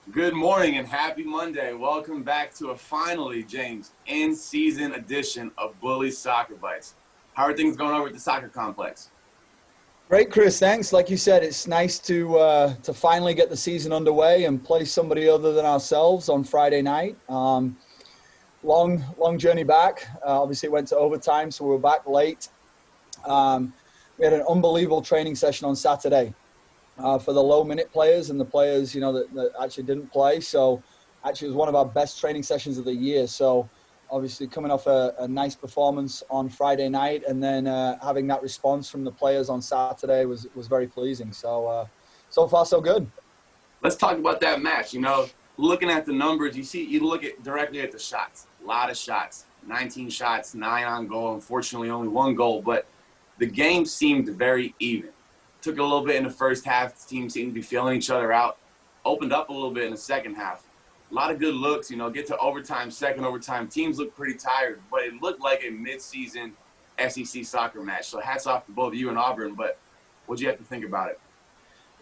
Good morning and happy Monday. Welcome back to a finally, James, in-season edition of Bully Soccer Bites. How are things going over at the soccer complex? Great, Chris. Thanks. Like you said, it's nice to finally get the season underway and play somebody other than ourselves on Friday night. Long journey back. Obviously, it went to overtime, so we were back late. We had an unbelievable training session on Saturday for the low-minute players and the players, that actually didn't play. So, actually, it was one of our best training sessions of the year. So, obviously, coming off a nice performance on Friday night and then having that response from the players on Saturday was very pleasing. So, so far, so good. Let's talk about that match. Looking at the numbers, you look at directly at the shots. A lot of shots, 19 shots, 9 on goal. Unfortunately, only 1 goal, but the game seemed very even. Took a little bit in the first half. The team seemed to be feeling each other out. Opened up a little bit in the second half. A lot of good looks. Get to overtime, second overtime. Teams look pretty tired, but it looked like a mid-season SEC soccer match. So hats off to both you and Auburn, but what do you have to think about it?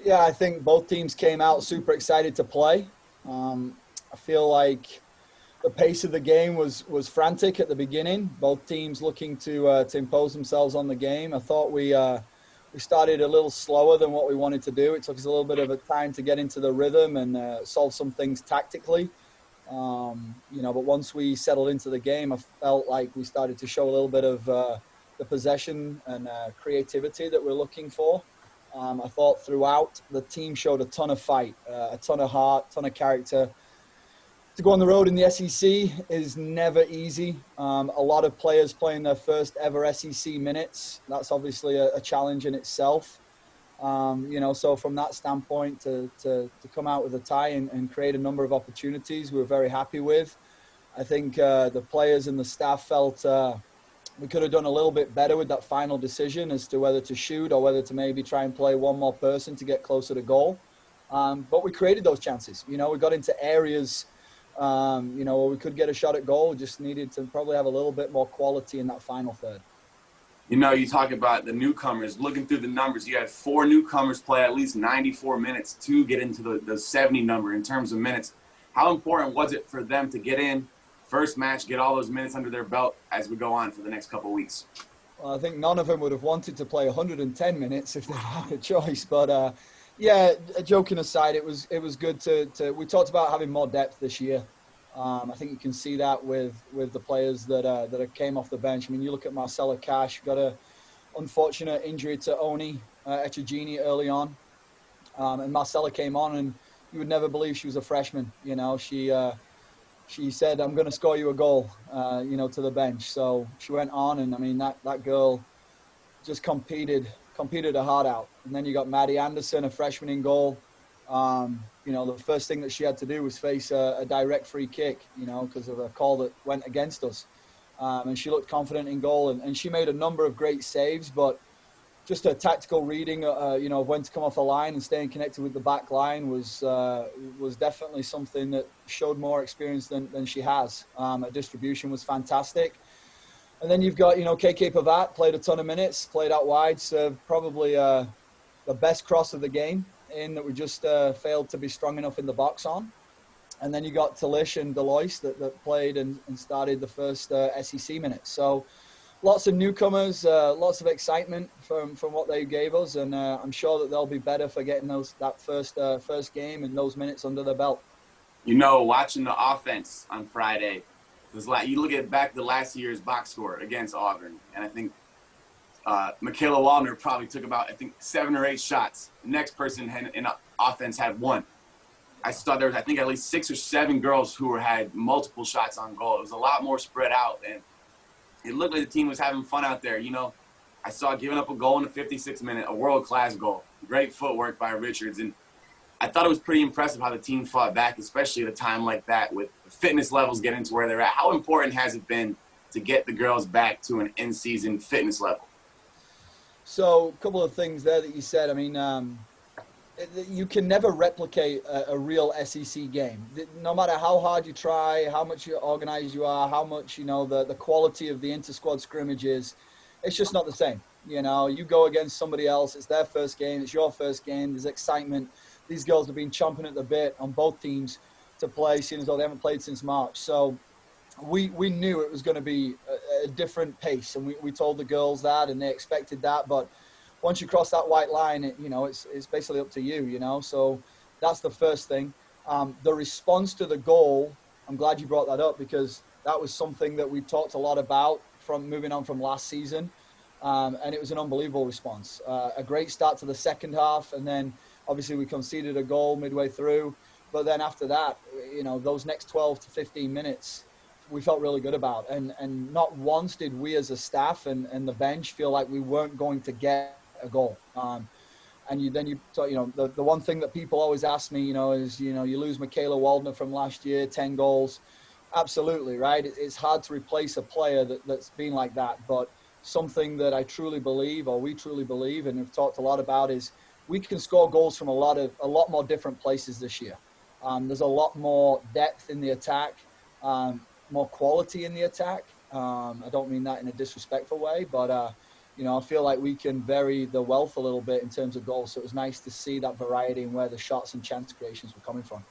Yeah, I think both teams came out super excited to play. I feel like the pace of the game was frantic at the beginning. Both teams looking to impose themselves on the game. I thought we started a little slower than what we wanted to do. It took us a little bit of a time to get into the rhythm and solve some things tactically. But once we settled into the game, I felt like we started to show a little bit of the possession and creativity that we're looking for. I thought throughout the team showed a ton of fight, a ton of heart, a ton of character. To go on the road in the SEC is never easy. A lot of players playing their first ever SEC minutes. That's obviously a challenge in itself. So from that standpoint, to come out with a tie and create a number of opportunities, we were very happy with. I think the players and the staff felt we could have done a little bit better with that final decision as to whether to shoot or whether to maybe try and play one more person to get closer to goal. But we created those chances. We got into areas where we could get a shot at goal. We just needed to probably have a little bit more quality in that final third. You talk about the newcomers. Looking through the numbers, you had 4 newcomers play at least 94 minutes to get into the 70 number in terms of minutes. How important was it for them to get in, first match, get all those minutes under their belt as we go on for the next couple of weeks? Well, I think none of them would have wanted to play 110 minutes if they had a choice. But joking aside, it was good to. We talked about having more depth this year. I think you can see that with the players that came off the bench. I mean, you look at Marcella Cash, got a unfortunate injury to Oni Echegini early on, and Marcella came on, and you would never believe she was a freshman. She said, "I'm going to score you a goal," to the bench. So she went on, and I mean that girl just competed her heart out. And then you got Maddie Anderson, a freshman in goal. The first thing that she had to do was face a direct free kick, because of a call that went against us. And she looked confident in goal, and she made a number of great saves, but just her tactical reading, of when to come off the line and staying connected with the back line was definitely something that showed more experience than she has. Her distribution was fantastic. And then you've got, KK Pavat played a ton of minutes, played out wide, served probably the best cross of the game in that we just failed to be strong enough in the box on. And then you got Talish and Delois that played and started the first SEC minutes. So lots of newcomers, lots of excitement from what they gave us. And I'm sure that they'll be better for getting that first game and those minutes under their belt. Watching the offense on Friday, you look at back to last year's box score against Auburn, and I think Michaela Wallner probably took about, 7 or 8 shots. The next person in offense had 1. I saw there was, at least 6 or 7 girls who had multiple shots on goal. It was a lot more spread out, and it looked like the team was having fun out there. I saw giving up a goal in the 56th minute, a world-class goal. Great footwork by Richards, and I thought it was pretty impressive how the team fought back, especially at a time like that with the fitness levels getting to where they're at. How important has it been to get the girls back to an in-season fitness level? So a couple of things there that you said. I mean, you can never replicate a real SEC game. No matter how hard you try, how much organized you are, how much, the quality of the inter-squad scrimmages, it's just not the same. You go against somebody else, it's their first game, it's your first game, there's excitement. these girls have been chomping at the bit on both teams to play, seeing as though they haven't played since March. So we knew it was going to be a different pace, and we told the girls that, and they expected that. But once you cross that white line, it's basically up to you. So that's the first thing. The response to the goal, I'm glad you brought that up, because that was something that we talked a lot about from moving on from last season. And it was an unbelievable response. A great start to the second half, and then obviously we conceded a goal midway through. But then after that, those next 12 to 15 minutes, we felt really good about. And not once did we as a staff and the bench feel like we weren't going to get a goal. And the one thing that people always ask me, is, you lose Michaela Waldner from last year, 10 goals. Absolutely, right? It's hard to replace a player that's been like that. But something that I truly believe, or we truly believe, and we've talked a lot about, is we can score goals from a lot more different places this year. There's a lot more depth in the attack, more quality in the attack. I don't mean that in a disrespectful way, but I feel like we can vary the wealth a little bit in terms of goals. So it was nice to see that variety and where the shots and chance creations were coming from.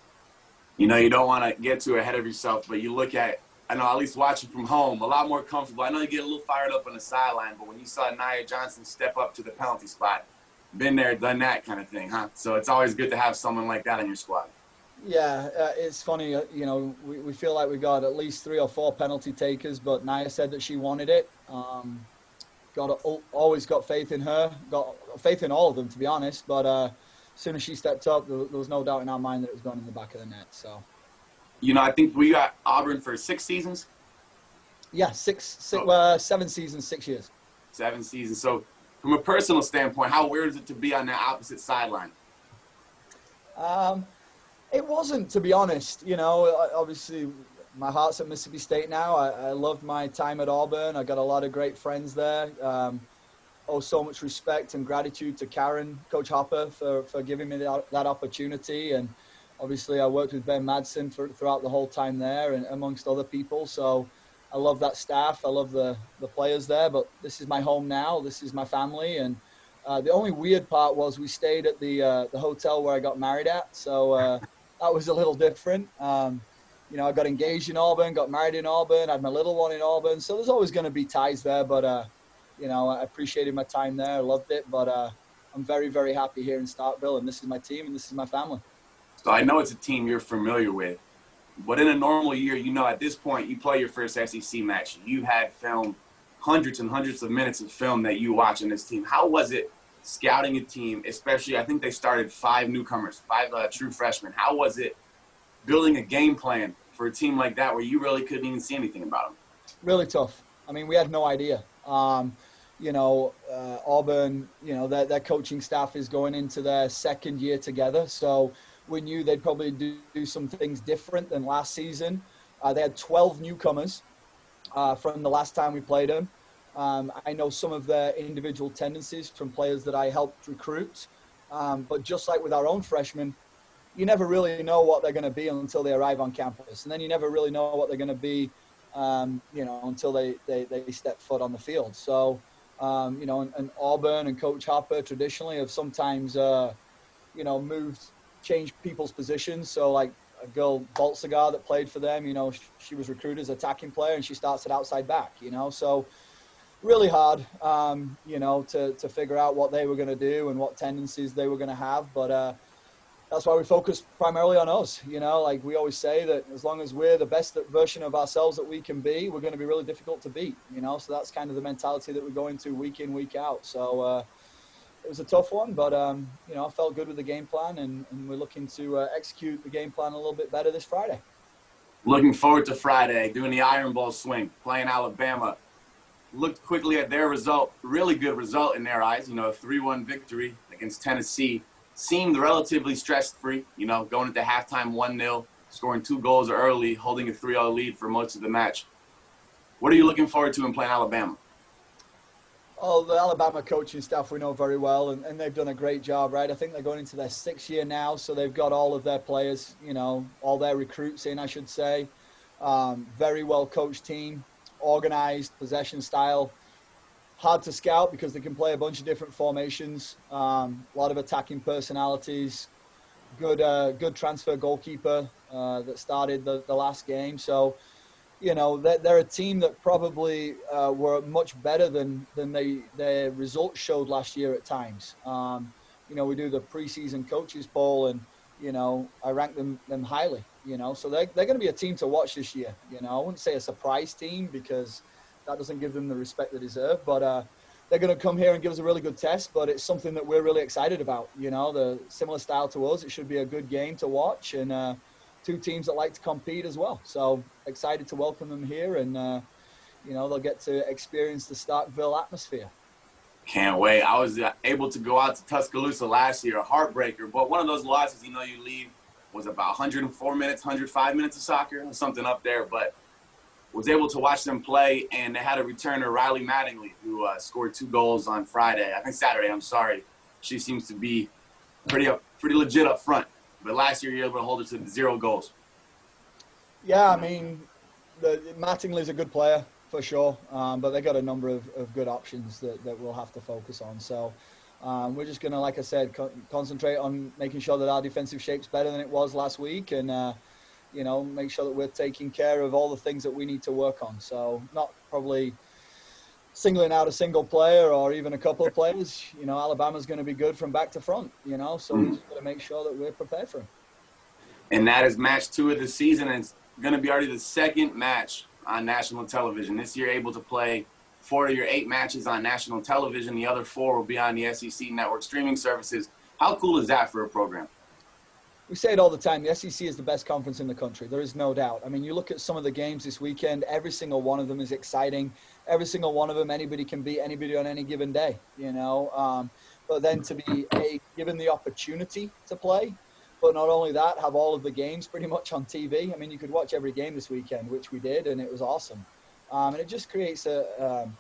You don't want to get too ahead of yourself, but you look at, I know, at least watching from home, a lot more comfortable. I know you get a little fired up on the sideline, but when you saw Nia Johnson step up to the penalty spot, been there, done that kind of thing, huh? So it's always good to have someone like that on your squad. Yeah, it's funny, we feel like we got at least 3 or 4 penalty takers, but Nia said that she wanted it. Always got faith in her, got faith in all of them, to be honest. But as soon as she stepped up, there was no doubt in our mind that it was going in the back of the net. So, I think we got Auburn for 6 seasons. Yeah, 7 seasons, 6 years. 7 seasons. So, from a personal standpoint, how weird is it to be on the opposite sideline? It wasn't, to be honest. Obviously, my heart's at Mississippi State now. I loved my time at Auburn. I got a lot of great friends there. So much respect and gratitude to Karen, Coach Hopper, for giving me that opportunity. And obviously, I worked with Ben Madsen throughout the whole time there, and amongst other people. So I love that staff. I love the players there. But this is my home now. This is my family. And the only weird part was we stayed at the hotel where I got married at. So that was a little different. I got engaged in Auburn, got married in Auburn, had my little one in Auburn. So there's always going to be ties there. But, I appreciated my time there. I loved it. But I'm very, very happy here in Starkville. And this is my team and this is my family. So I know it's a team you're familiar with. But in a normal year, at this point, you play your first SEC match. You've had film, hundreds and hundreds of minutes of film that you watch in this team. How was it scouting a team, especially I think they started 5 newcomers, 5 true freshmen? How was it building a game plan for a team like that where you really couldn't even see anything about them? Really tough. I mean, we had no idea. Auburn, their coaching staff is going into their second year together. So we knew they'd probably do some things different than last season. They had 12 newcomers from the last time we played them. I know some of their individual tendencies from players that I helped recruit. But just like with our own freshmen, you never really know what they're going to be until they arrive on campus. And then you never really know what they're going to be, until they step foot on the field. So, and Auburn and Coach Hopper traditionally have sometimes, changed people's positions. So like a girl, Boltsagar, that played for them, she was recruited as an attacking player and she starts at outside back, so really hard, to figure out what they were going to do and what tendencies they were going to have. But that's why we focus primarily on us. Like we always say, that as long as we're the best version of ourselves that we can be, we're going to be really difficult to beat, so that's kind of the mentality that we go into week in, week out. So it was a tough one, but I felt good with the game plan, and we're looking to execute the game plan a little bit better this Friday. Looking forward to Friday, doing the Iron Bowl swing, playing Alabama. Looked quickly at their result, really good result in their eyes, a 3-1 victory against Tennessee. Seemed relatively stress-free, going into halftime 1-0, scoring 2 goals early, holding a 3-0 lead for most of the match. What are you looking forward to in playing Alabama? Oh, the Alabama coaching staff we know very well, and they've done a great job, right? I think they're going into their 6th year now, so they've got all of their players, all their recruits in, I should say. Very well coached team, organized, possession style. Hard to scout because they can play a bunch of different formations, a lot of attacking personalities. good transfer goalkeeper that started the last game. So, you know, they're a team that probably were much better than their results showed last year at times. You know, we do the preseason coaches poll, and you know, I rank them highly. You know, so they're going to be a team to watch this year. You know, I wouldn't say a surprise team because that doesn't give them the respect they deserve, but they're going to come here and give us a really good test. But it's something that we're really excited about. You know, the similar style to us, it should be a good game to watch, and two teams that like to compete as well. So excited to welcome them here, and you know, they'll get to experience the Starkville atmosphere. Can't wait. I was able to go out to Tuscaloosa last year, a heartbreaker. But one of those losses, you know, you leave was about 104 minutes, 105 minutes of soccer, something up there. But was able to watch them play, and they had a returner, Riley Mattingly, who scored 2 goals on Friday. I think Saturday. I'm sorry. She seems to be pretty legit up front. But last year, you were able to hold her to 0 goals. Yeah, I mean, Mattingly's a good player for sure, but they got a number of good options that we'll have to focus on. So we're just going to, like I said, concentrate on making sure that our defensive shape's better than it was last week, and you know, make sure that we're taking care of all the things that we need to work on. So not probably singling out a single player or even a couple of players. You know, Alabama's going to be good from back to front, you know, so we just got to make sure that we're prepared for them. And that is match 2 of the season, and it's going to be already the second match on national television. This year, able to play 4 of your 8 matches on national television. The other 4 will be on the SEC network streaming services. How cool is that for a program? We say it all the time. The SEC is the best conference in the country. There is no doubt. I mean, you look at some of the games this weekend, every single one of them is exciting. Every single one of them, anybody can beat anybody on any given day, you know. But then to be given the opportunity to play, but not only that, have all of the games pretty much on TV. I mean, you could watch every game this weekend, which we did, and it was awesome. And it just creates a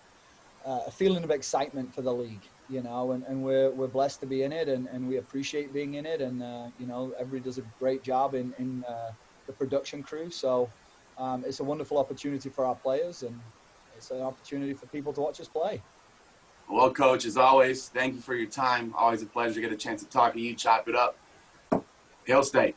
feeling of excitement for the league. You know, and we're blessed to be in it, and we appreciate being in it, and you know, everybody does a great job in the production crew. So it's a wonderful opportunity for our players, and it's an opportunity for people to watch us play. Well, Coach, as always, thank you for your time. Always a pleasure to get a chance to talk to you, chop it up. Hail State.